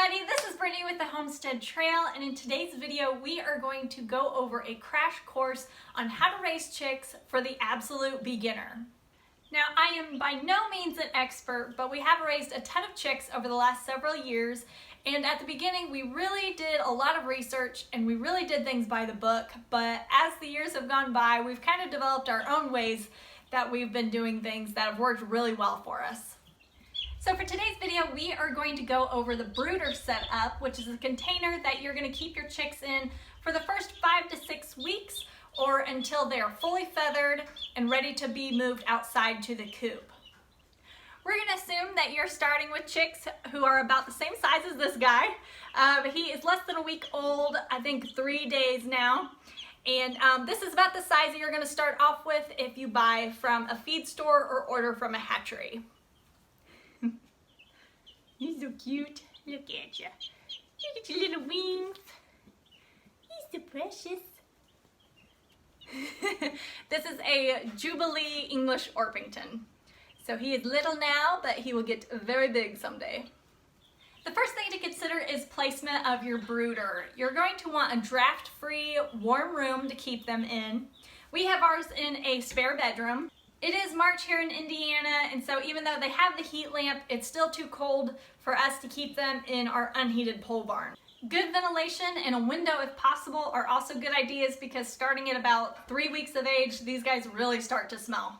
everybody, this is Brittany with the Homestead Trail, and in today's video we are going to go over a crash course on how to raise chicks for the absolute beginner. Now, I am by no means an expert, but we have raised a ton of chicks over the last several years, and at the beginning we really did a lot of research and we really did things by the book, but as the years have gone by, we've kind of developed our own ways that we've been doing things that have worked really well for us. So for today's video, we are going to go over the brooder setup, which is a container that you're going to keep your chicks in for the first 5 to 6 weeks or until they are fully feathered and ready to be moved outside to the coop. We're going to assume that you're starting with chicks who are about the same size as this guy. He is less than a week old, I think 3 days now. And this is about the size that you're going to start off with if you buy from a feed store or order from a hatchery. He's so cute. Look at you. Look at your little wings. He's so precious. This is a Jubilee English Orpington. So he is little now, but he will get very big someday. The first thing to consider is placement of your brooder. You're going to want a draft-free, warm room to keep them in. We have ours in a spare bedroom. It is March here in Indiana, and so even though they have the heat lamp, it's still too cold for us to keep them in our unheated pole barn. Good ventilation and a window if possible are also good ideas because starting at about 3 weeks of age, these guys really start to smell.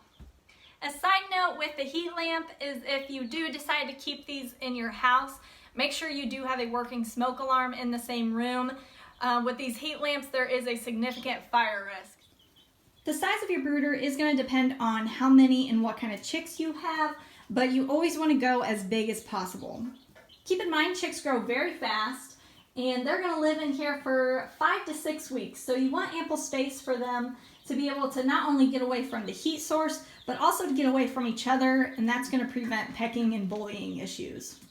A side note with the heat lamp is if you do decide to keep these in your house, make sure you do have a working smoke alarm in the same room. With these heat lamps, there is a significant fire risk. The size of your brooder is going to depend on how many and what kind of chicks you have, but you always want to go as big as possible. Keep in mind, chicks grow very fast, and they're going to live in here for 5 to 6 weeks, so you want ample space for them to be able to not only get away from the heat source, but also to get away from each other, and that's going to prevent pecking and bullying issues.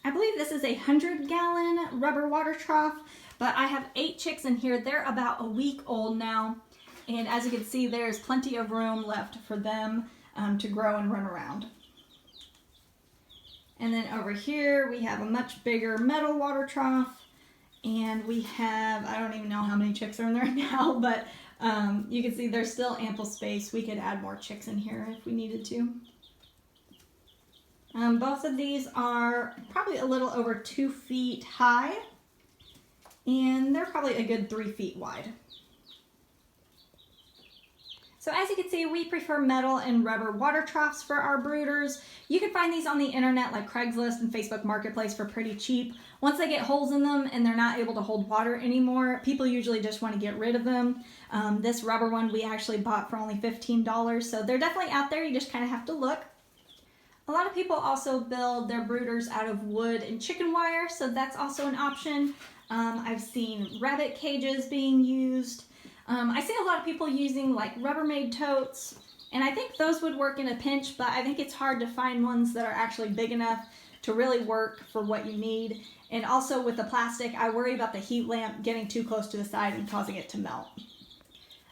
I believe this is a 100-gallon rubber water trough, but I have 8 chicks in here. They're about a week old now, and as you can see, there's plenty of room left for them to grow and run around. And then over here, we have a much bigger metal water trough, and we have, I don't even know how many chicks are in there now, but you can see there's still ample space. We could add more chicks in here if we needed to. Both of these are probably a little over 2 feet high, and they're probably a good 3 feet wide. So as you can see, we prefer metal and rubber water troughs for our brooders. You can find these on the internet like Craigslist and Facebook Marketplace for pretty cheap. Once they get holes in them and they're not able to hold water anymore, people usually just want to get rid of them. This rubber one we actually bought for only $15, so they're definitely out there. You just kind of have to look. A lot of people also build their brooders out of wood and chicken wire, so that's also an option. I've seen rabbit cages being used. I see a lot of people using like Rubbermaid totes, and I think those would work in a pinch, but I think it's hard to find ones that are actually big enough to really work for what you need. And also with the plastic, I worry about the heat lamp getting too close to the side and causing it to melt.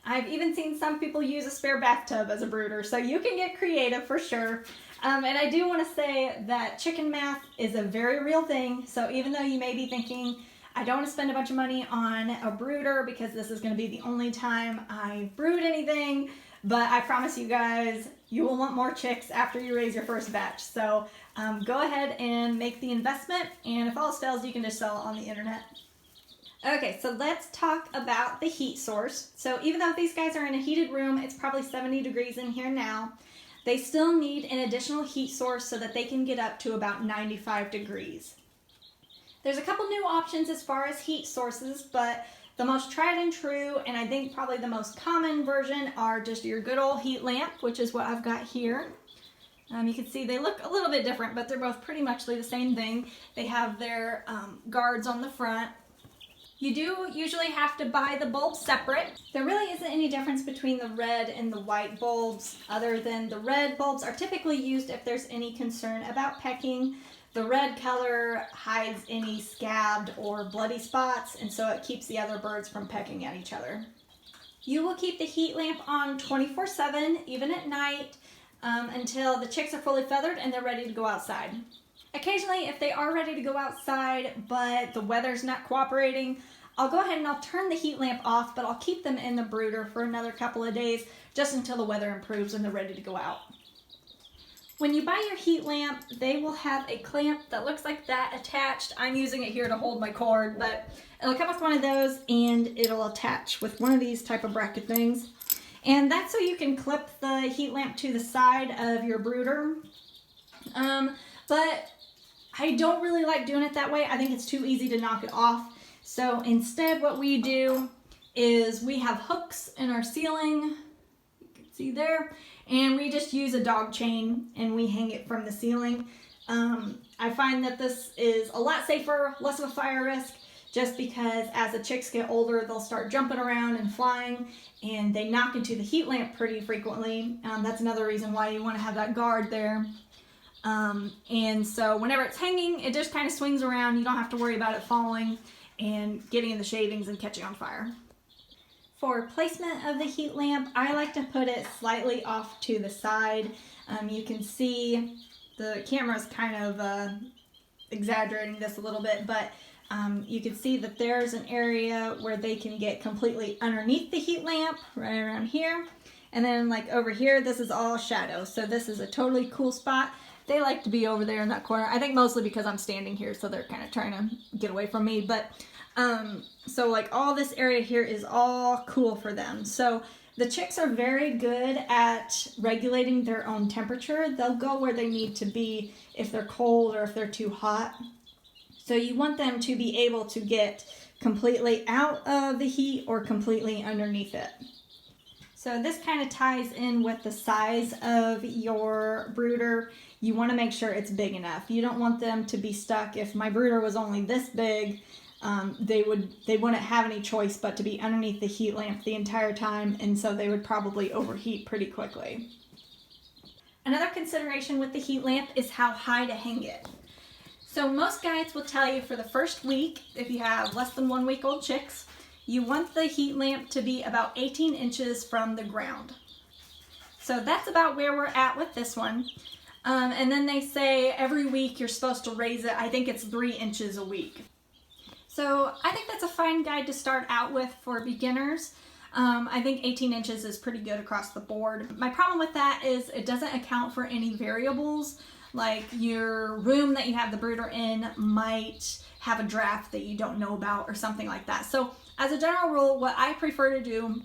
I've even seen some people use a spare bathtub as a brooder, so you can get creative for sure. And I do want to say that chicken math is a very real thing, so even though you may be thinking, I don't want to spend a bunch of money on a brooder because this is going to be the only time I brood anything, but I promise you guys, you will want more chicks after you raise your first batch. So go ahead and make the investment, and if all else fails, you can just sell it on the internet. Okay, so let's talk about the heat source. So even though these guys are in a heated room, it's probably 70 degrees in here now, they still need an additional heat source so that they can get up to about 95 degrees. There's a couple new options as far as heat sources, but the most tried and true, and I think probably the most common version, are just your good old heat lamp, which is what I've got here. You can see they look a little bit different, but they're both pretty much the same thing. They have their guards on the front. You do usually have to buy the bulbs separate. There really isn't any difference between the red and the white bulbs, other than the red bulbs are typically used if there's any concern about pecking. The red color hides any scabbed or bloody spots, and so it keeps the other birds from pecking at each other. You will keep the heat lamp on 24/7, even at night, until the chicks are fully feathered and they're ready to go outside. Occasionally, if they are ready to go outside, but the weather's not cooperating, I'll go ahead and I'll turn the heat lamp off, but I'll keep them in the brooder for another couple of days, just until the weather improves and they're ready to go out. When you buy your heat lamp, they will have a clamp that looks like that attached. I'm using it here to hold my cord, but it'll come with one of those and it'll attach with one of these type of bracket things. And that's so you can clip the heat lamp to the side of your brooder. But I don't really like doing it that way. I think it's too easy to knock it off. So instead what we do is we have hooks in our ceiling, you can see there, and we just use a dog chain and we hang it from the ceiling. I find that this is a lot safer, less of a fire risk, just because as the chicks get older, they'll start jumping around and flying and they knock into the heat lamp pretty frequently. That's another reason why you want to have that guard there. And so whenever it's hanging, it just kind of swings around. You don't have to worry about it falling and getting in the shavings and catching on fire. For placement of the heat lamp, I like to put it slightly off to the side. You can see the camera's kind of exaggerating this a little bit, but you can see that there's an area where they can get completely underneath the heat lamp, right around here. And then like over here, this is all shadow. So this is a totally cool spot. They like to be over there in that corner. I think mostly because I'm standing here, so they're kind of trying to get away from me. But so like all this area here is all cool for them. So the chicks are very good at regulating their own temperature. They'll go where they need to be if they're cold or if they're too hot. So you want them to be able to get completely out of the heat or completely underneath it. So this kind of ties in with the size of your brooder. You want to make sure it's big enough. You don't want them to be stuck. If my brooder was only this big, they wouldn't have any choice but to be underneath the heat lamp the entire time, and so they would probably overheat pretty quickly. Another consideration with the heat lamp is how high to hang it. So most guides will tell you for the first week, if you have less than 1 week old chicks, you want the heat lamp to be about 18 inches from the ground. So that's about where we're at with this one. And then they say every week you're supposed to raise it. I think it's 3 inches a week. So I think that's a fine guide to start out with for beginners. I think 18 inches is pretty good across the board. My problem with that is it doesn't account for any variables. Like your room that you have the brooder in might have a draft that you don't know about or something like that. So as a general rule, what I prefer to do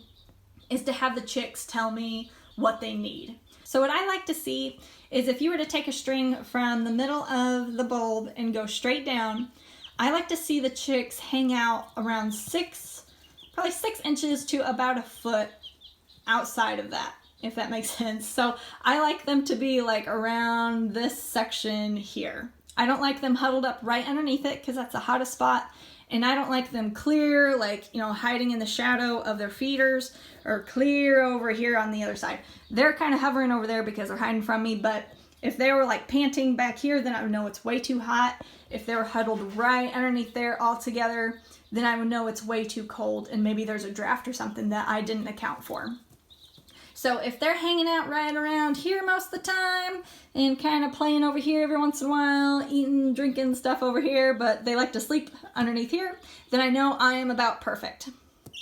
is to have the chicks tell me what they need. So what I like to see is if you were to take a string from the middle of the bulb and go straight down, I like to see the chicks hang out around probably 6 inches to about a foot outside of that, if that makes sense. So I like them to be like around this section here. I don't like them huddled up right underneath it because that's the hottest spot. And I don't like them clear, like, you know, hiding in the shadow of their feeders or clear over here on the other side. They're kind of hovering over there because they're hiding from me, but if they were like panting back here, then I would know it's way too hot. If they were huddled right underneath there all together, then I would know it's way too cold and maybe there's a draft or something that I didn't account for. So if they're hanging out right around here most of the time and kind of playing over here every once in a while, eating, drinking stuff over here, but they like to sleep underneath here, then I know I am about perfect.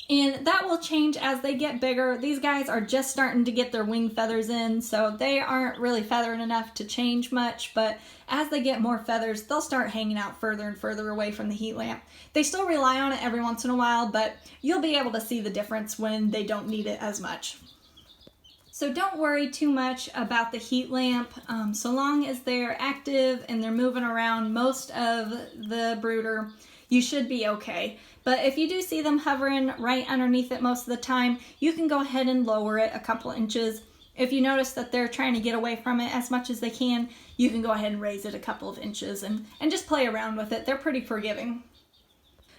And that will change as they get bigger. These guys are just starting to get their wing feathers in, so they aren't really feathered enough to change much, but as they get more feathers, they'll start hanging out further and further away from the heat lamp. They still rely on it every once in a while, but you'll be able to see the difference when they don't need it as much. So don't worry too much about the heat lamp. So long as they're active and they're moving around most of the brooder, you should be okay. But if you do see them hovering right underneath it most of the time, you can go ahead and lower it a couple inches. If you notice that they're trying to get away from it as much as they can, you can go ahead and raise it a couple of inches and just play around with it. They're pretty forgiving.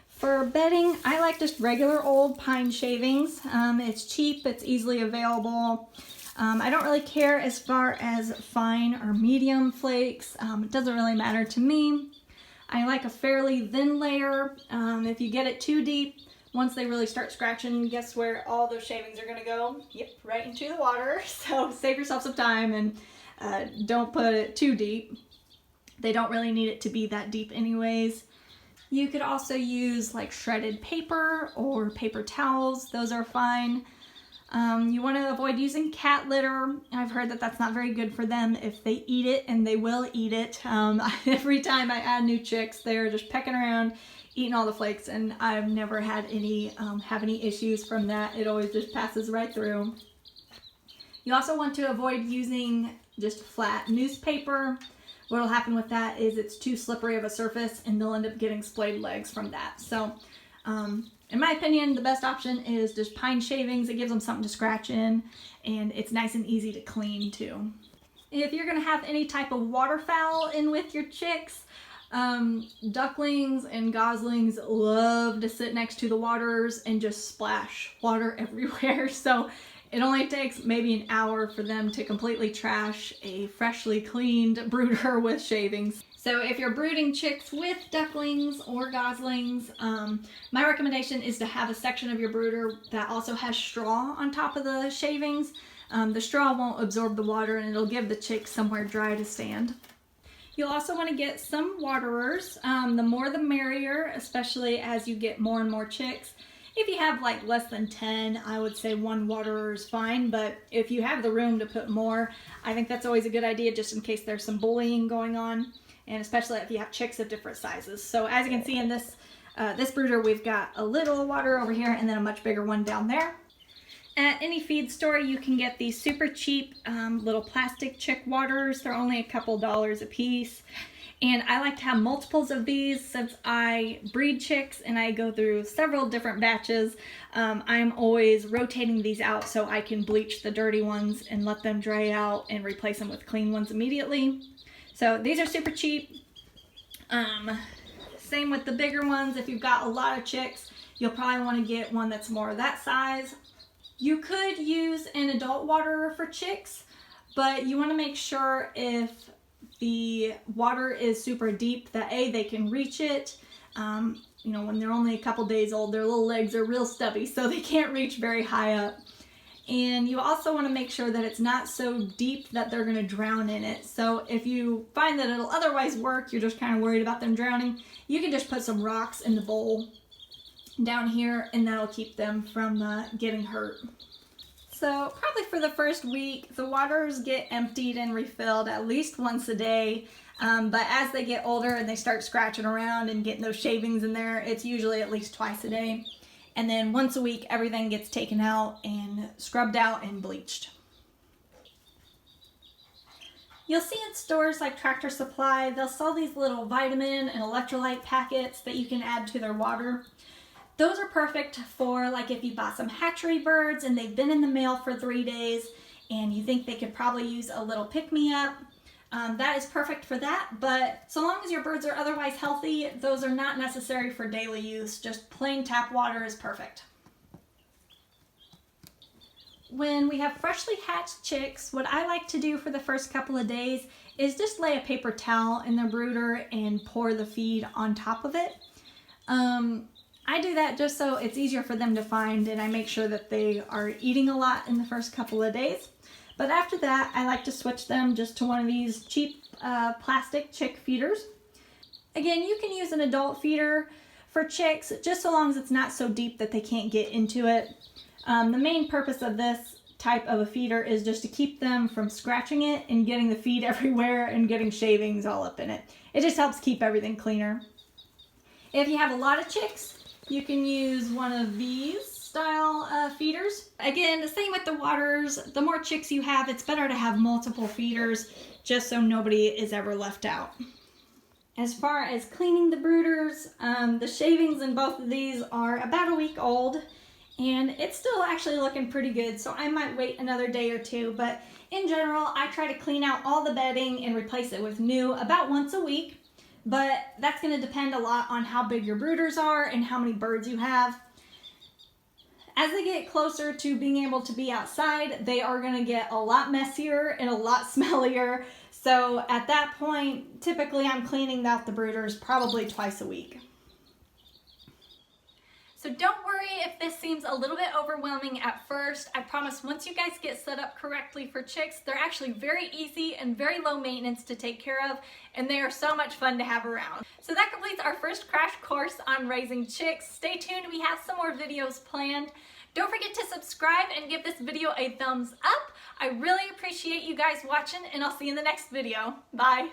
For bedding, I like just regular old pine shavings. It's cheap, it's easily available. I don't really care as far as fine or medium flakes. It doesn't really matter to me. I like a fairly thin layer. If you get it too deep, once they really start scratching, guess where all those shavings are gonna go? Yep, right into the water. So save yourself some time and don't put it too deep. They don't really need it to be that deep anyways. You could also use like shredded paper or paper towels. Those are fine. You want to avoid using cat litter. I've heard that that's not very good for them if they eat it, and they will eat it. Every time I add new chicks, they're just pecking around, eating all the flakes, and I've never had any have any issues from that. It always just passes right through. You also want to avoid using just flat newspaper. What will happen with that is it's too slippery of a surface, and they'll end up getting splayed legs from that. So in my opinion, the best option is just pine shavings. It gives them something to scratch in, and it's nice and easy to clean too. If you're going to have any type of waterfowl in with your chicks, ducklings and goslings love to sit next to the waters and just splash water everywhere. So it only takes maybe an hour for them to completely trash a freshly cleaned brooder with shavings. So if you're brooding chicks with ducklings or goslings, my recommendation is to have a section of your brooder that also has straw on top of the shavings. The straw won't absorb the water, and it'll give the chicks somewhere dry to stand. You'll also want to get some waterers. The more the merrier, especially as you get more and more chicks. If you have like less than 10, I would say one waterer is fine, but if you have the room to put more, I think that's always a good idea just in case there's some bullying going on, and especially if you have chicks of different sizes. So as you can see in this brooder, we've got a little water over here and then a much bigger one down there. At any feed store, you can get these super cheap little plastic chick waterers. They're only a couple dollars a piece. And I like to have multiples of these since I breed chicks and I go through several different batches. I'm always rotating these out so I can bleach the dirty ones and let them dry out and replace them with clean ones immediately. So these are super cheap. Same with the bigger ones. If you've got a lot of chicks, you'll probably want to get one that's more that size. You could use an adult waterer for chicks, but you want to make sure if the water is super deep that they can reach it. You know, when they're only a couple days old, their little legs are real stubby, so they can't reach very high up. And you also want to make sure that it's not so deep that they're going to drown in it. So if you find that it'll otherwise work, you're just kind of worried about them drowning, you can just put some rocks in the bowl down here, and that'll keep them from getting hurt. So probably for the first week, the waters get emptied and refilled at least once a day. But as they get older and they start scratching around and getting those shavings in there, it's usually at least twice a day. And then once a week, everything gets taken out and scrubbed out and bleached. You'll see in stores like Tractor Supply, they'll sell these little vitamin and electrolyte packets that you can add to their water. Those are perfect for like if you bought some hatchery birds and they've been in the mail for 3 days and you think they could probably use a little pick-me-up. That is perfect for that, but so long as your birds are otherwise healthy, those are not necessary for daily use. Just plain tap water is perfect. When we have freshly hatched chicks, what I like to do for the first couple of days is just lay a paper towel in their brooder and pour the feed on top of it. I do that just so it's easier for them to find, and I make sure that they are eating a lot in the first couple of days. But after that, I like to switch them just to one of these cheap plastic chick feeders. Again, you can use an adult feeder for chicks, just so long as it's not so deep that they can't get into it. The main purpose of this type of a feeder is just to keep them from scratching it and getting the feed everywhere and getting shavings all up in it. It just helps keep everything cleaner. If you have a lot of chicks, you can use one of these style feeders. Again, the same with the waters. The more chicks you have, it's better to have multiple feeders just so nobody is ever left out. As far as cleaning the brooders, the shavings in both of these are about a week old, and it's still actually looking pretty good, so I might wait another day or two, but in general, I try to clean out all the bedding and replace it with new about once a week. But that's going to depend a lot on how big your brooders are and how many birds you have. As they get closer to being able to be outside, they are going to get a lot messier and a lot smellier. So at that point, typically I'm cleaning out the brooders probably twice a week. So don't worry if this seems a little bit overwhelming at first. I promise once you guys get set up correctly for chicks, they're actually very easy and very low maintenance to take care of, and they are so much fun to have around. So that completes our first crash course on raising chicks. Stay tuned, we have some more videos planned. Don't forget to subscribe and give this video a thumbs up. I really appreciate you guys watching, and I'll see you in the next video. Bye.